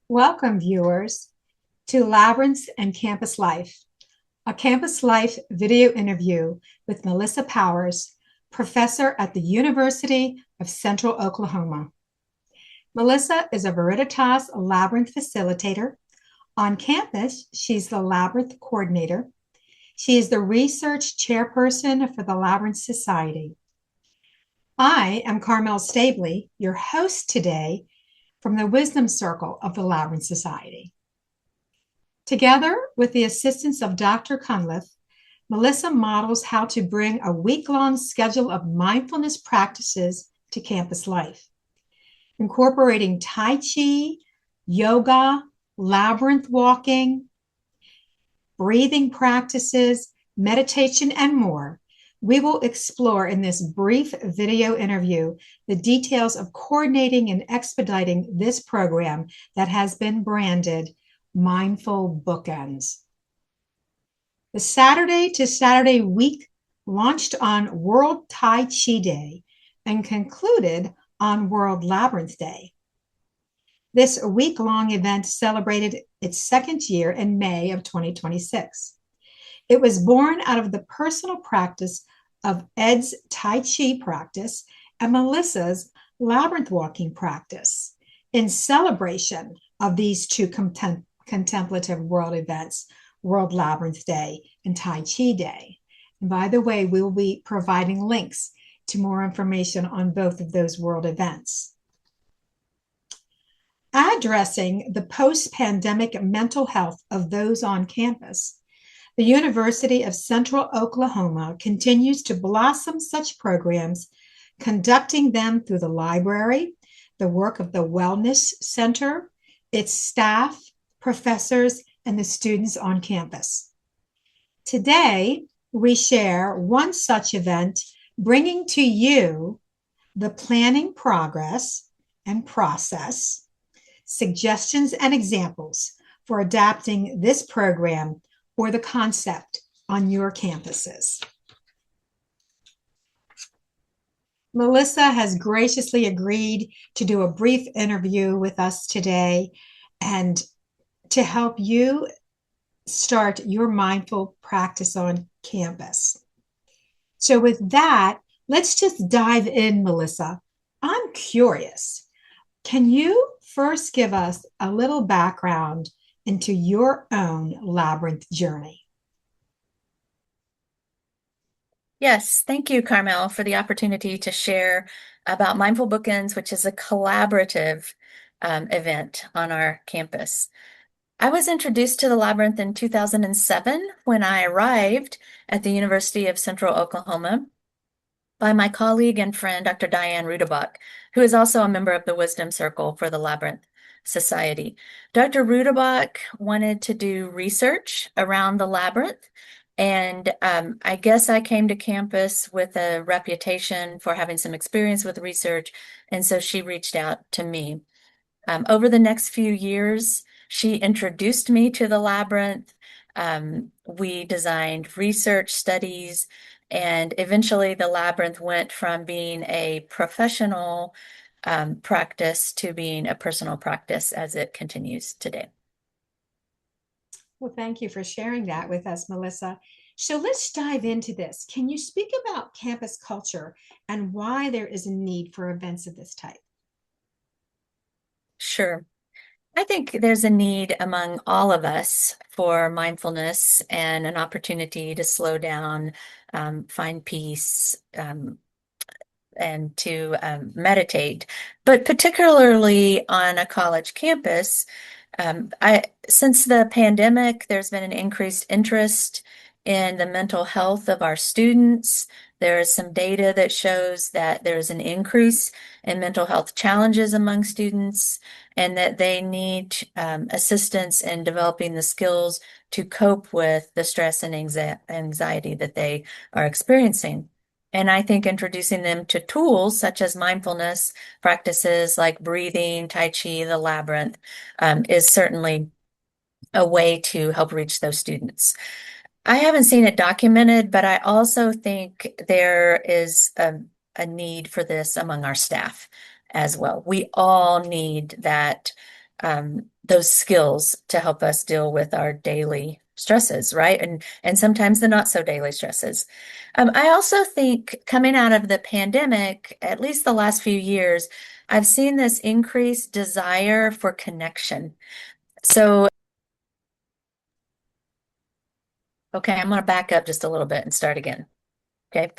Welcome, viewers, to Labyrinths and Campus Life, a Campus Life video interview with Melissa Powers, professor at the University of Central Oklahoma. Melissa is a Veriditas Labyrinth facilitator. On campus, she's the Labyrinth coordinator. She is the Research Chairperson for the Labyrinth Society. I am Carmel Stabley, your host today from the Wisdom Circle of the Labyrinth Society. Together with the assistance of Dr. Cunliff, Melissa models how to bring a week-long schedule of mindfulness practices to campus life, incorporating Tai Chi, yoga, labyrinth walking, breathing practices, meditation, and more. We will explore in this brief video interview the details of coordinating and expediting this program that has been branded Mindful Bookends. The Saturday to Saturday week launched on World Tai Chi Day and concluded on World Labyrinth Day. This week-long event celebrated its second year in May of 2026. It was born out of the personal practice of Ed's Tai Chi practice and Melissa's labyrinth walking practice in celebration of these two contemplative world events, World Labyrinth Day and Tai Chi Day. And by the way, we will be providing links to more information on both of those world events. Addressing the post-pandemic mental health of those on campus, the University of Central Oklahoma continues to blossom such programs, conducting them through the library, the work of the Wellness Center, its staff, professors, and the students on campus. Today, we share one such event, bringing to you the planning progress and process, suggestions and examples for adapting this program or the concept on your campuses. Melissa has graciously agreed to do a brief interview with us today and to help you start your mindful practice on campus. So with that, let's just dive in, Melissa. I'm curious. Can you first give us a little background into your own labyrinth journey? Yes, thank you, Carmel, for the opportunity to share about Mindful Bookends, which is a collaborative event on our campus. I was introduced to the Labyrinth in 2007 when I arrived at the University of Central Oklahoma by my colleague and friend, Dr. Diane Rudebach, who is also a member of the Wisdom Circle for the Labyrinth Society. Dr. Rudebach wanted to do research around the labyrinth, and I guess I came to campus with a reputation for having some experience with research, and so she reached out to me. Over the next few years, she introduced me to the labyrinth. We designed research studies, and eventually the labyrinth went from being a professional practice to being a personal practice as it continues today. Well, thank you for sharing that with us, Melissa. So let's dive into this. Can you speak about campus culture and why there is a need for events of this type? Sure. I think there's a need among all of us for mindfulness and an opportunity to slow down, find peace, and to meditate. But particularly on a college campus, since the pandemic, there's been an increased interest in the mental health of our students. There is some data that shows that there's an increase in mental health challenges among students and that they need assistance in developing the skills to cope with the stress and anxiety that they are experiencing. And I think introducing them to tools such as mindfulness practices like breathing, Tai Chi, the Labyrinth, is certainly a way to help reach those students. I haven't seen it documented, but I also think there is a need for this among our staff as well. We all need that those skills to help us deal with our daily stresses, right? And sometimes the not so daily stresses. I also think coming out of the pandemic, at least the last few years, I've seen this increased desire for connection. So, okay, I'm going to back up just a little bit and start again. Okay.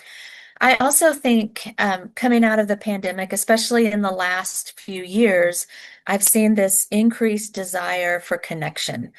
I also think coming out of the pandemic, especially in the last few years, I've seen this increased desire for connection.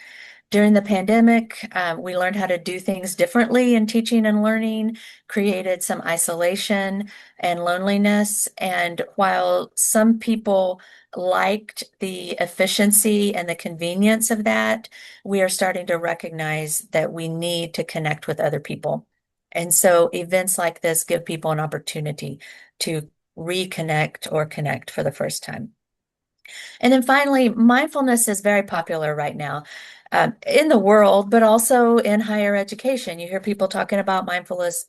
During the pandemic, we learned how to do things differently in teaching and learning, created some isolation and loneliness. And while some people liked the efficiency and the convenience of that, we are starting to recognize that we need to connect with other people. And so events like this give people an opportunity to reconnect or connect for the first time. And then finally, mindfulness is very popular right now in the world, but also in higher education. You hear people talking about mindfulness.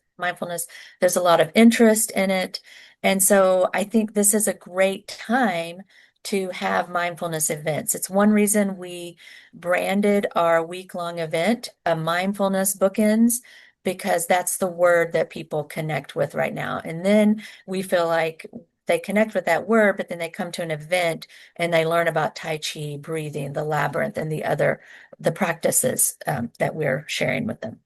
There's a lot of interest in it. And so I think this is a great time to have mindfulness events. It's one reason we branded our week-long event a mindfulness bookends, because that's the word that people connect with right now. And then we feel like they connect with that word, but then they come to an event and they learn about Tai Chi, breathing, the labyrinth, and the practices that we're sharing with them.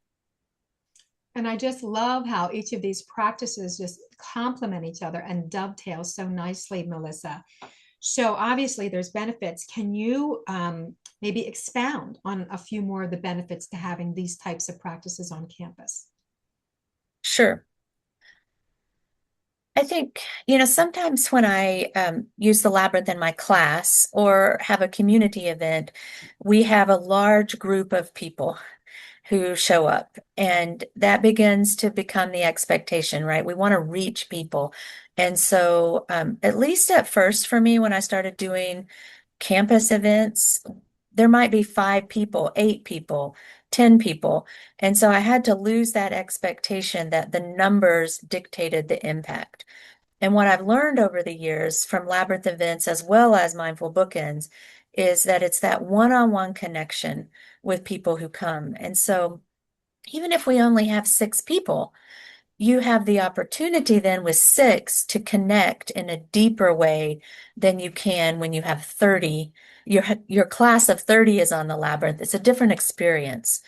And I just love how each of these practices just complement each other and dovetail so nicely, Melissa. So obviously there's benefits. Can you maybe expound on a few more of the benefits to having these types of practices on campus? Sure. I think, sometimes when I use the labyrinth in my class or have a community event, we have a large group of people who show up, and that begins to become the expectation, right? We want to reach people. And so, at least at first for me, when I started doing campus events, there might be 5 people, 8 people, 10 people. And so I had to lose that expectation that the numbers dictated the impact. And what I've learned over the years from Labyrinth events as well as Mindful Bookends is that it's that one-on-one connection with people who come. And so even if we only have 6 people, you have the opportunity then with 6 to connect in a deeper way than you can when you have 30. Your class of 30 is on the labyrinth. It's a different experience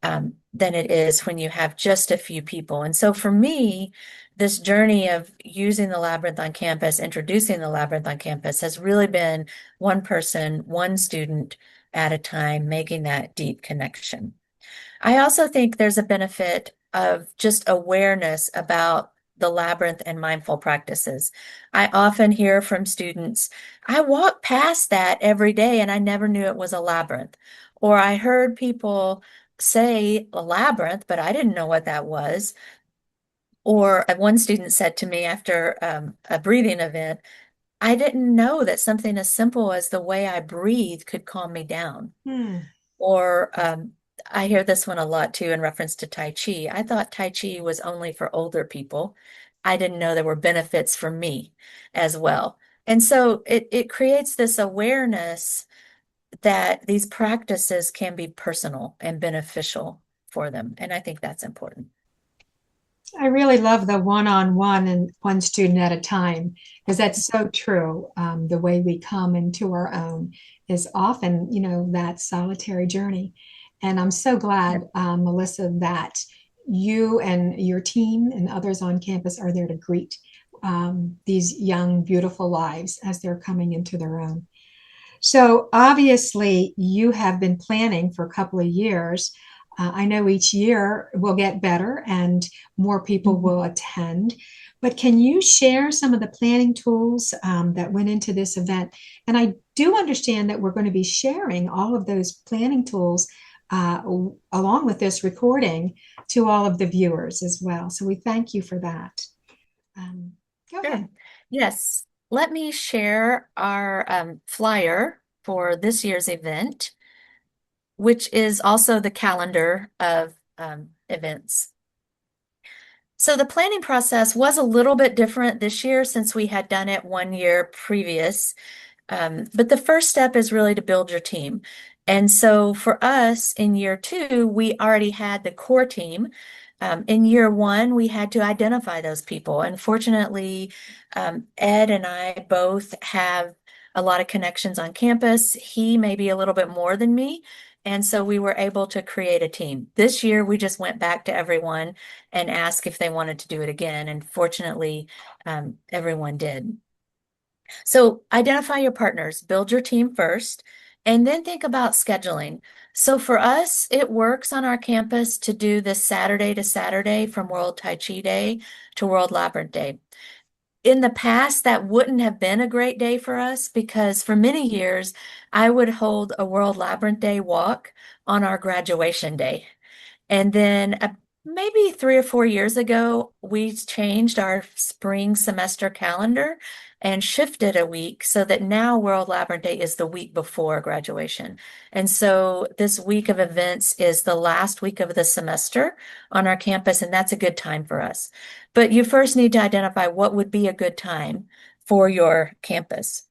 than it is when you have just a few people. And so for me, this journey of using the labyrinth on campus, introducing the labyrinth on campus, has really been one person, one student at a time, making that deep connection. I also think there's a benefit of just awareness about the labyrinth and mindful practices. I often hear from students, I walk past that every day and I never knew it was a labyrinth. Or I heard people say a labyrinth, but I didn't know what that was. Or one student said to me after a breathing event, I didn't know that something as simple as the way I breathe could calm me down. Hmm. Or I hear this one a lot too in reference to Tai Chi. I thought Tai Chi was only for older people. I didn't know there were benefits for me as well. And so it creates this awareness that these practices can be personal and beneficial for them. And I think that's important. I really love the one-on-one and one student at a time, because that's so true. The way we come into our own is often, that solitary journey. And I'm so glad, Melissa, that you and your team and others on campus are there to greet these young, beautiful lives as they're coming into their own. So obviously, you have been planning for a couple of years. I know each year will get better and more people will attend. But can you share some of the planning tools that went into this event? And I do understand that we're going to be sharing all of those planning tools along with this recording to all of the viewers as well. So we thank you for that. Go Sure. ahead. Yes. Let me share our flyer for this year's event, which is also the calendar of events. So the planning process was a little bit different this year since we had done it one year previous. But the first step is really to build your team. And so for us in year two, we already had the core team. In year one, we had to identify those people. And fortunately, Ed and I both have a lot of connections on campus. He may be a little bit more than me. And so we were able to create a team. This year, we just went back to everyone and asked if they wanted to do it again. And fortunately, everyone did. So identify your partners, build your team first, and then think about scheduling. So for us, it works on our campus to do this Saturday to Saturday from World Tai Chi Day to World Labyrinth Day. In the past, that wouldn't have been a great day for us because for many years, I would hold a World Labyrinth Day walk on our graduation day. And then maybe 3 or 4 years ago, we changed our spring semester calendar and shifted a week so that now World Labyrinth Day is the week before graduation. And so this week of events is the last week of the semester on our campus, and that's a good time for us. But you first need to identify what would be a good time for your campus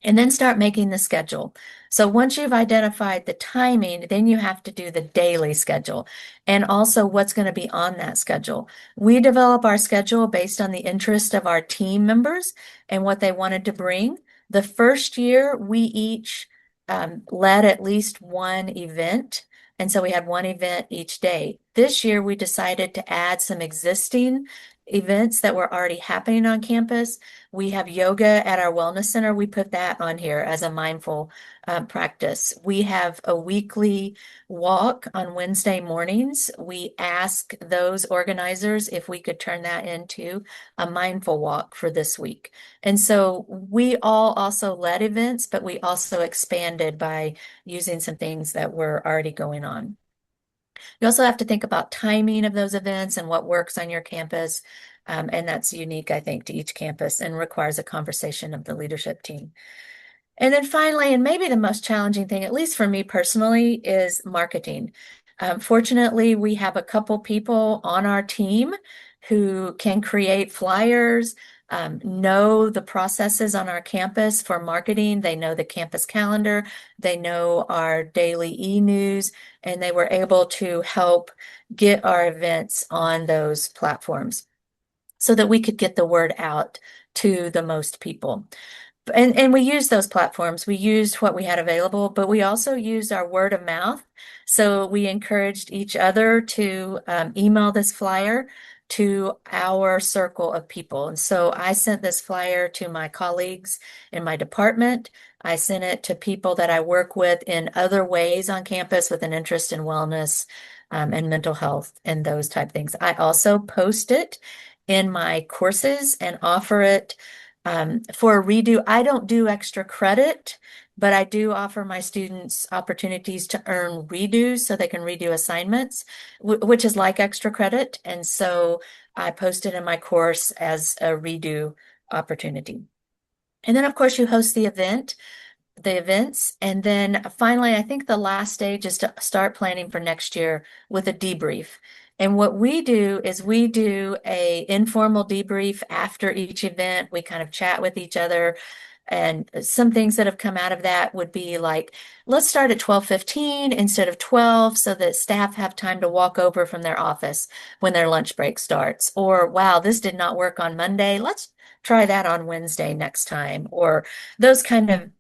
and then start making the schedule. So once you've identified the timing, then you have to do the daily schedule and also what's going to be on that schedule. We develop our schedule based on the interest of our team members and what they wanted to bring. The first year, we each led at least one event. And so we had one event each day. This year, we decided to add some existing events that were already happening on campus. We have yoga at our wellness center. We put that on here as a mindful practice. We have a weekly walk on Wednesday mornings. We ask those organizers if we could turn that into a mindful walk for this week. And so we all also led events, but we also expanded by using some things that were already going on. You also have to think about timing of those events and what works on your campus. And that's unique, I think, to each campus and requires a conversation of the leadership team. And then finally, and maybe the most challenging thing, at least for me personally, is marketing. Fortunately, we have a couple people on our team who can create flyers, know the processes on our campus for marketing. They know the campus calendar, they know our daily e-news, and they were able to help get our events on those platforms so that we could get the word out to the most people. And we used those platforms. We used what we had available, but we also used our word of mouth. So we encouraged each other to email this flyer to our circle of people. And so I sent this flyer to my colleagues in my department. I sent it to people that I work with in other ways on campus with an interest in wellness and mental health and those type things. I also post it in my courses and offer it for a redo. I don't do extra credit, but I do offer my students opportunities to earn redos so they can redo assignments, which is like extra credit. And so I post it in my course as a redo opportunity. And then, of course, you host the events. And then finally, I think the last stage is to start planning for next year with a debrief. And what we do is we do a informal debrief after each event. We kind of chat with each other. And some things that have come out of that would be like, let's start at 12:15 instead of 12 so that staff have time to walk over from their office when their lunch break starts. Or, wow, this did not work on Monday. Let's try that on Wednesday next time. Or those kind of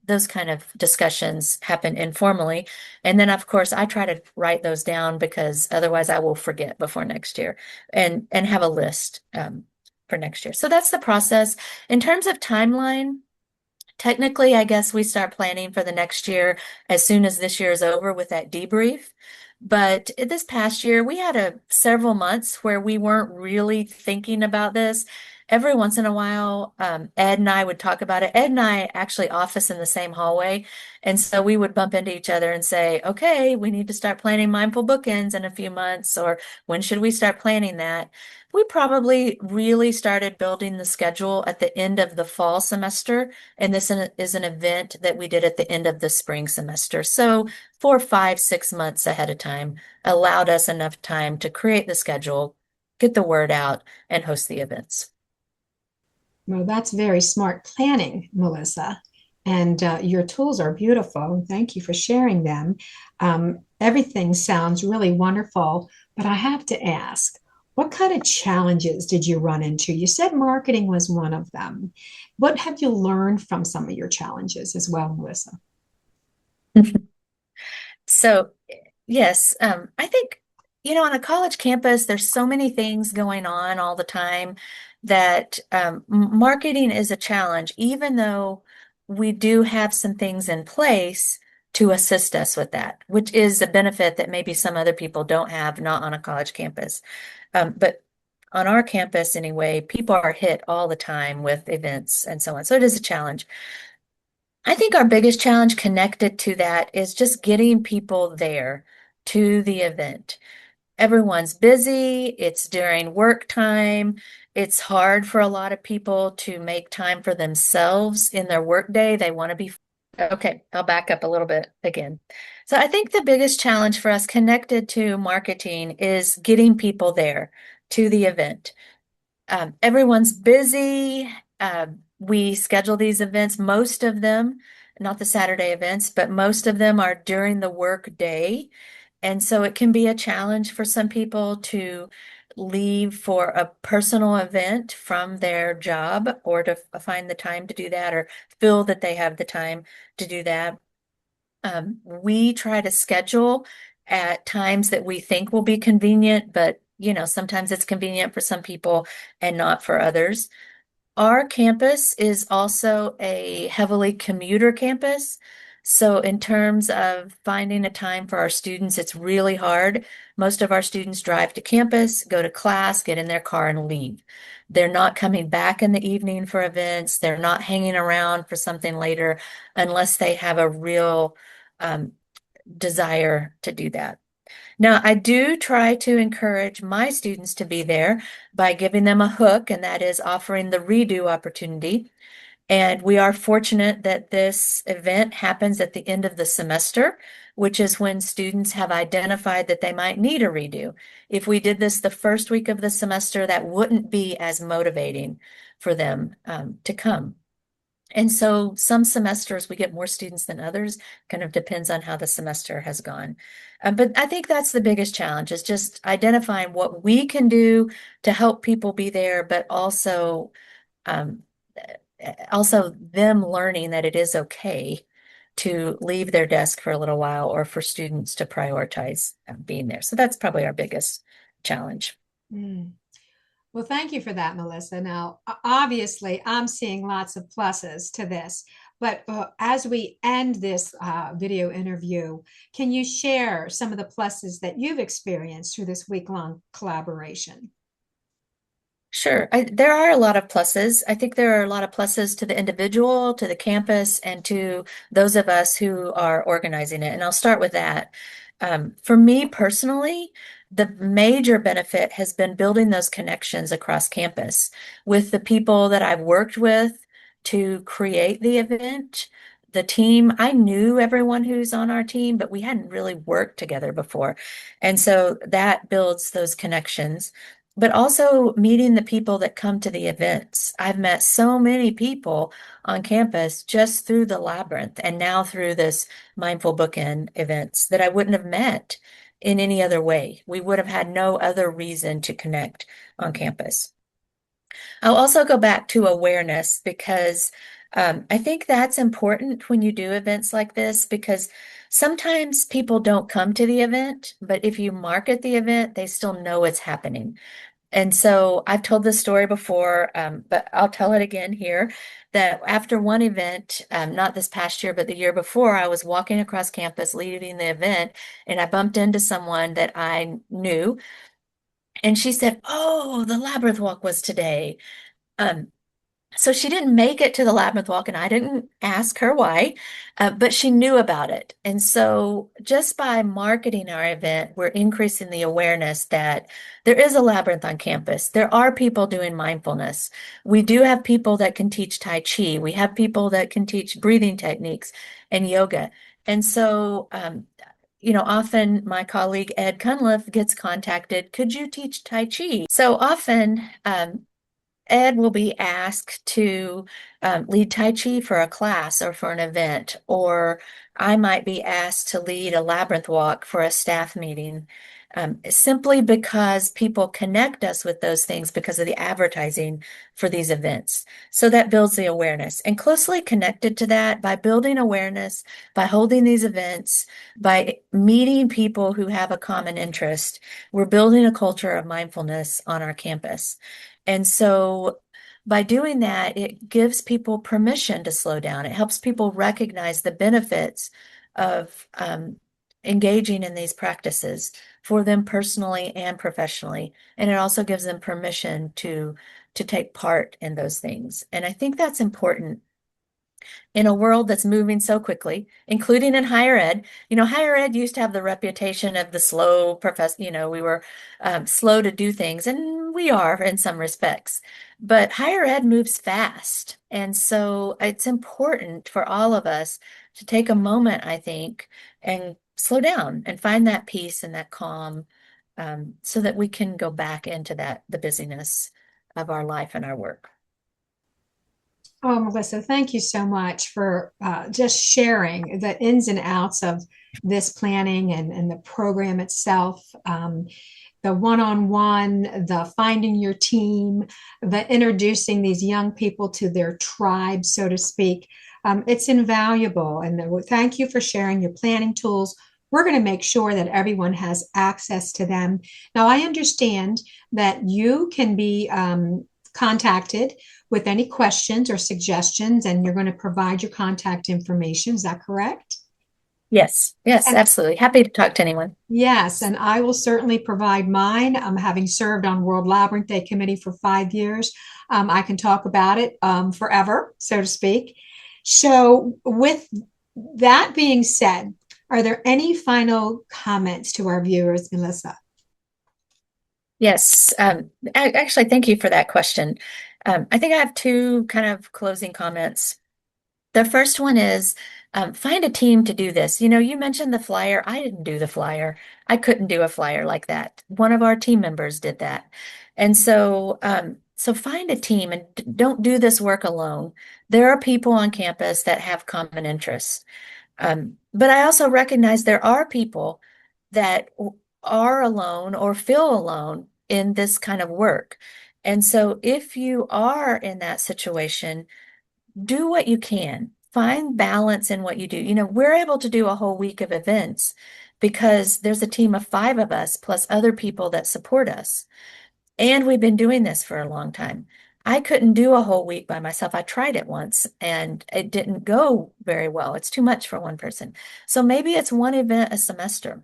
discussions happen informally. And then of course I try to write those down because otherwise I will forget before next year and have a list for next year. So that's the process. In terms of timeline, technically, I guess we start planning for the next year as soon as this year is over with that debrief. But this past year, we had several months where we weren't really thinking about this. Every once in a while, Ed and I would talk about it. Ed and I actually office in the same hallway. And so we would bump into each other and say, okay, we need to start planning mindful bookends in a few months, or when should we start planning that? We probably really started building the schedule at the end of the fall semester. And this is an event that we did at the end of the spring semester. So 4, 5, 6 months ahead of time allowed us enough time to create the schedule, get the word out, and host the events. Well, that's very smart planning, Melissa. And your tools are beautiful. Thank you for sharing them. Everything sounds really wonderful, but I have to ask, what kind of challenges did you run into? You said marketing was one of them. What have you learned from some of your challenges as well, Melissa? So, yes, I think, on a college campus, there's so many things going on all the time that marketing is a challenge, even though we do have some things in place to assist us with that, which is a benefit that maybe some other people don't have, not on a college campus. But on our campus, anyway, people are hit all the time with events and so on. So it is a challenge. I think our biggest challenge connected to that is just getting people there to the event. Everyone's busy, it's during work time. It's hard for a lot of people to make time for themselves in their workday. They want to be okay. I'll back up a little bit again. So I think the biggest challenge for us connected to marketing is getting people there to the event. Everyone's busy. We schedule these events, most of them, not the Saturday events, but most of them are during the work day. And so it can be a challenge for some people to leave for a personal event from their job or to find the time to do that or feel that they have the time to do that. We try to schedule at times that we think will be convenient, but sometimes it's convenient for some people and not for others. Our campus is also a heavily commuter campus. So in terms of finding a time for our students, it's really hard. Most of our students drive to campus, go to class, get in their car and leave. They're not coming back in the evening for events. They're not hanging around for something later unless they have a real um, desire to do that. Now, I do try to encourage my students to be there by giving them a hook, and that is offering the redo opportunity. And we are fortunate that this event happens at the end of the semester, which is when students have identified that they might need a redo. If we did this the first week of the semester, that wouldn't be as motivating for them to come. And so some semesters we get more students than others, kind of depends on how the semester has gone. But I think that's the biggest challenge is just identifying what we can do to help people be there, but um, also them learning that it is okay to leave their desk for a little while or for students to prioritize being there. So that's probably our biggest challenge. Mm. Well, thank you for that, Melissa. Now, obviously, I'm seeing lots of pluses to this, but as we end this video interview, can you share some of the pluses that you've experienced through this week-long collaboration? Sure. There are a lot of pluses. I think there are a lot of pluses to the individual, to the campus, and to those of us who are organizing it. And I'll start with that. For me personally, the major benefit has been building those connections across campus with the people that I've worked with to create the event. The team, I knew everyone who's on our team, but we hadn't really worked together before. And so that builds those connections, but also meeting the people that come to the events. I've met so many people on campus just through the Labyrinth and now through this Mindful Bookend events that I wouldn't have met in any other way. We would have had no other reason to connect on campus. I'll also go back to awareness because I think that's important when you do events like this because sometimes people don't come to the event, but if you market the event, they still know it's happening. And so I've told this story before, but I'll tell it again here, that after one event, not this past year, but the year before, I was walking across campus leading the event, and I bumped into someone that I knew, and she said, "Oh, the Labyrinth Walk was today." Um, so she didn't make it to the Labyrinth Walk, and I didn't ask her why, but she knew about it. And so just by marketing our event, we're increasing the awareness that there is a labyrinth on campus. There are people doing mindfulness. We do have people that can teach Tai Chi. We have people that can teach breathing techniques and yoga. And so, often my colleague Ed Cunliff gets contacted, could you teach Tai Chi? So often, ed will be asked to lead Tai Chi for a class or for an event, or I might be asked to lead a labyrinth walk for a staff meeting, simply because people connect us with those things because of the advertising for these events. So that builds the awareness. And closely connected to that, by building awareness, by holding these events, by meeting people who have a common interest, we're building a culture of mindfulness on our campus. And so by doing that, it gives people permission to slow down. It helps people recognize the benefits of engaging in these practices for them personally and professionally. And it also gives them permission to take part in those things. And I think that's important in a world that's moving so quickly, including in higher ed. You know, higher ed used to have the reputation of the slow professor, we were slow to do things, and we are in some respects. But higher ed moves fast. And so it's important for all of us to take a moment, I think, and slow down and find that peace and that calm, so that we can go back into the busyness of our life and our work. Oh, Melissa, thank you so much for just sharing the ins and outs of this planning and the program itself. The one-on-one, the finding your team, the introducing these young people to their tribe, so to speak. It's invaluable. And thank you for sharing your planning tools. We're going to make sure that everyone has access to them. Now, I understand that you can be contacted with any questions or suggestions, and you're going to provide your contact information. Is that correct? Yes, yes, And absolutely. Happy to talk to anyone. yes, and I will certainly provide mine. Having served on World Labyrinth Day Committee for 5 years, I can talk about it forever, so to speak. So, with that being said, are there any final comments to our viewers, Melissa? Yes, actually, thank you for that question. I think I have two kind of closing comments. The first one is find a team to do this. You know, you mentioned the flyer. I didn't do the flyer. I couldn't do a flyer like that. One of our team members did that. And so find a team and don't do this work alone. There are people on campus that have common interests. But I also recognize there are people that are alone or feel alone in this kind of work. And so if you are in that situation, do what you can. Find balance in what you do. You know, we're able to do a whole week of events because there's a team of 5 of us plus other people that support us. And we've been doing this for a long time. I couldn't do a whole week by myself. I tried it once and it didn't go very well. It's too much for one person. So maybe it's one event a semester.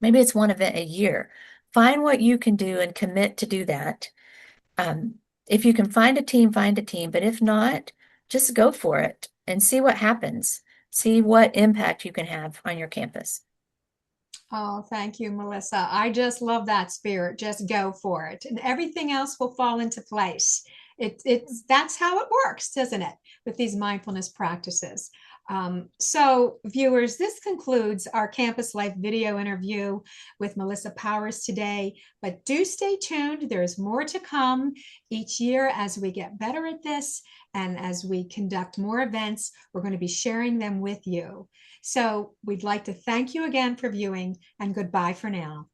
Maybe it's one event a year. Find what you can do and commit to do that. Um, if you can find a team, find a team. But if not, just go for it and see what happens. See what impact you can have on your campus. Oh, thank you, Melissa. I just love that spirit. Just go for it, and everything else will fall into place. It's that's how it works, doesn't it? With these mindfulness practices. So, viewers, this concludes our Campus Life video interview with Melissa Powers today. But do stay tuned. There's more to come each year as we get better at this and as we conduct more events. We're going to be sharing them with you. So we'd like to thank you again for viewing, and goodbye for now.